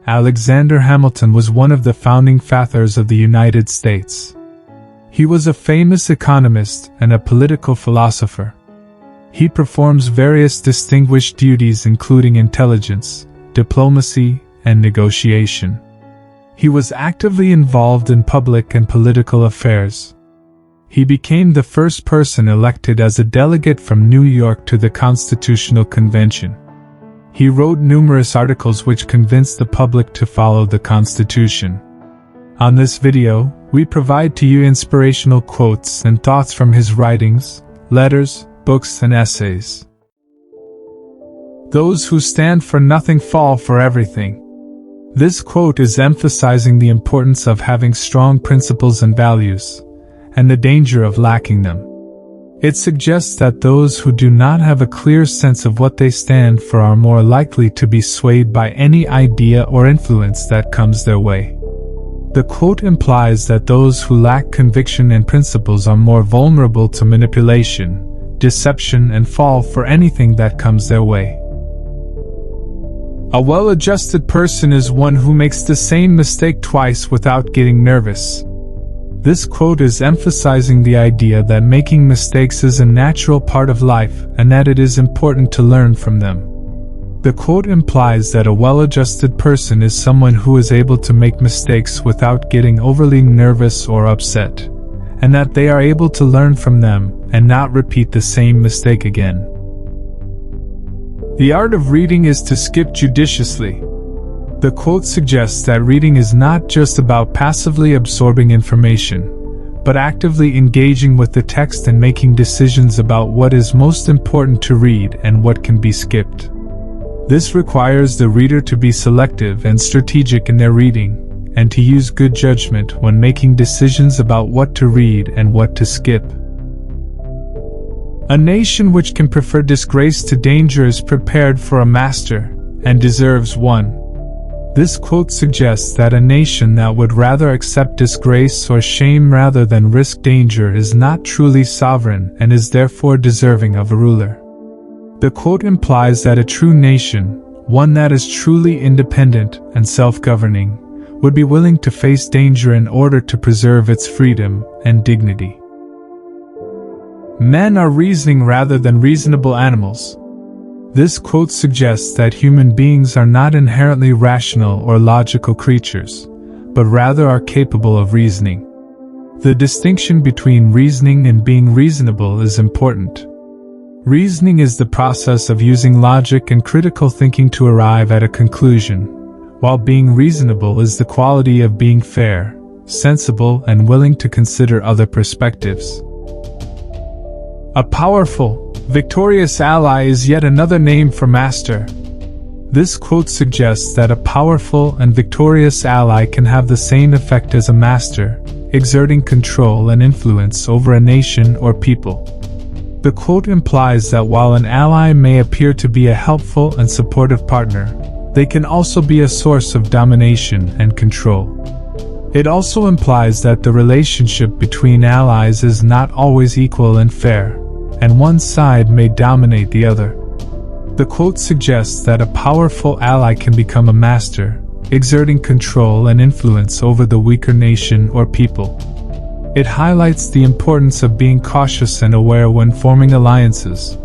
Alexander Hamilton was one of the founding fathers of the United States. He was a famous economist and a political philosopher. He performs various distinguished duties including intelligence, diplomacy, and negotiation. He was actively involved in public and political affairs. He became the first person elected as a delegate from New York to the Constitutional Convention. He wrote numerous articles which convinced the public to follow the Constitution. On this video, we provide to you inspirational quotes and thoughts from his writings, letters, books, and essays. Those who stand for nothing fall for everything. This quote is emphasizing the importance of having strong principles and values, and the danger of lacking them. It suggests that those who do not have a clear sense of what they stand for are more likely to be swayed by any idea or influence that comes their way. The quote implies that those who lack conviction and principles are more vulnerable to manipulation, deception, and fall for anything that comes their way. A well-adjusted person is one who makes the same mistake twice without getting nervous. This quote is emphasizing the idea that making mistakes is a natural part of life and that it is important to learn from them. The quote implies that a well-adjusted person is someone who is able to make mistakes without getting overly nervous or upset, and that they are able to learn from them and not repeat the same mistake again. The art of reading is to skip judiciously. The quote suggests that reading is not just about passively absorbing information, but actively engaging with the text and making decisions about what is most important to read and what can be skipped. This requires the reader to be selective and strategic in their reading, and to use good judgment when making decisions about what to read and what to skip. A nation which can prefer disgrace to danger is prepared for a master, and deserves one. This quote suggests that a nation that would rather accept disgrace or shame rather than risk danger is not truly sovereign and is therefore deserving of a ruler. The quote implies that a true nation, one that is truly independent and self-governing, would be willing to face danger in order to preserve its freedom and dignity. Men are reasoning rather than reasonable animals. This quote suggests that human beings are not inherently rational or logical creatures, but rather are capable of reasoning. The distinction between reasoning and being reasonable is important. Reasoning is the process of using logic and critical thinking to arrive at a conclusion, while being reasonable is the quality of being fair, sensible, and willing to consider other perspectives. A powerful, victorious ally is yet another name for master. This quote suggests that a powerful and victorious ally can have the same effect as a master, exerting control and influence over a nation or people. The quote implies that while an ally may appear to be a helpful and supportive partner, they can also be a source of domination and control. It also implies that the relationship between allies is not always equal and fair, and one side may dominate the other. The quote suggests that a powerful ally can become a master, exerting control and influence over the weaker nation or people. It highlights the importance of being cautious and aware when forming alliances,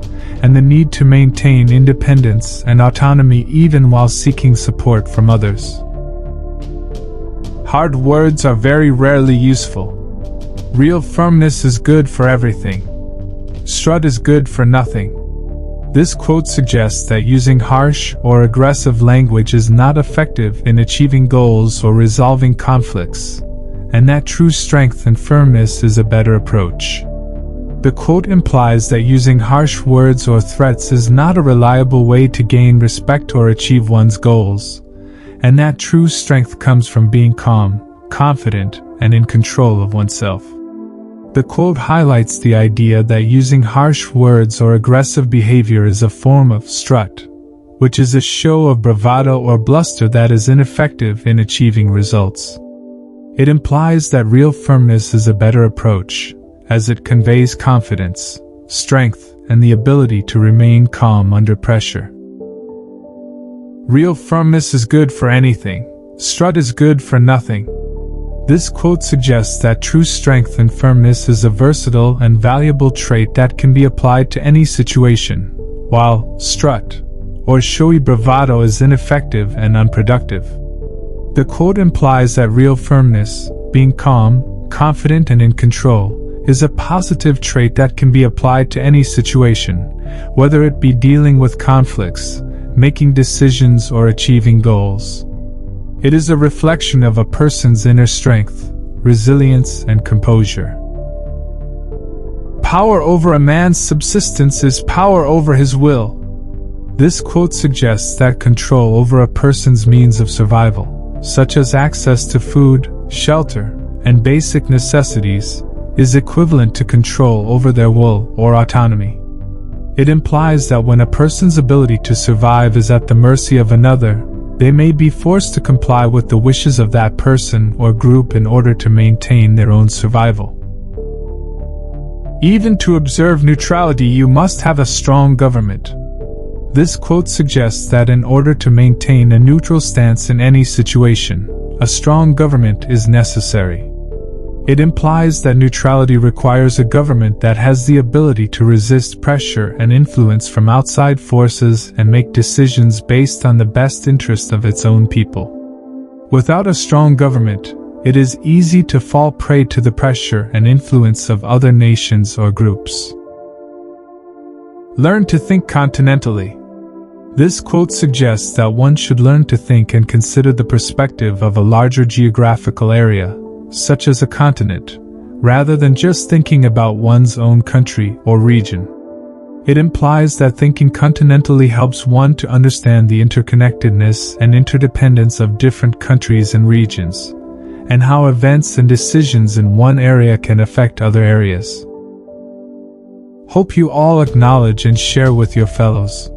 and the need to maintain independence and autonomy even while seeking support from others. Hard words are very rarely useful. Real firmness is good for everything. Strut is good for nothing. This quote suggests that using harsh or aggressive language is not effective in achieving goals or resolving conflicts, and that true strength and firmness is a better approach. The quote implies that using harsh words or threats is not a reliable way to gain respect or achieve one's goals, and that true strength comes from being calm, confident, and in control of oneself. The quote highlights the idea that using harsh words or aggressive behavior is a form of strut, which is a show of bravado or bluster that is ineffective in achieving results. It implies that real firmness is a better approach, as it conveys confidence, strength, and the ability to remain calm under pressure. Real firmness is good for anything. Strut is good for nothing. This quote suggests that true strength and firmness is a versatile and valuable trait that can be applied to any situation, while strut, or showy bravado, is ineffective and unproductive. The quote implies that real firmness, being calm, confident and in control, is a positive trait that can be applied to any situation, whether it be dealing with conflicts, making decisions or achieving goals. It is a reflection of a person's inner strength, resilience, and composure. Power over a man's subsistence is power over his will. This quote suggests that control over a person's means of survival, such as access to food, shelter, and basic necessities, is equivalent to control over their will or autonomy. It implies that when a person's ability to survive is at the mercy of another, they may be forced to comply with the wishes of that person or group in order to maintain their own survival. Even to observe neutrality, you must have a strong government. This quote suggests that in order to maintain a neutral stance in any situation, a strong government is necessary. It implies that neutrality requires a government that has the ability to resist pressure and influence from outside forces and make decisions based on the best interest of its own people. Without a strong government, it is easy to fall prey to the pressure and influence of other nations or groups. Learn to think continentally. This quote suggests that one should learn to think and consider the perspective of a larger geographical area, such as a continent, rather than just thinking about one's own country or region. It implies that thinking continentally helps one to understand the interconnectedness and interdependence of different countries and regions, and how events and decisions in one area can affect other areas. Hope you all acknowledge and share with your fellows.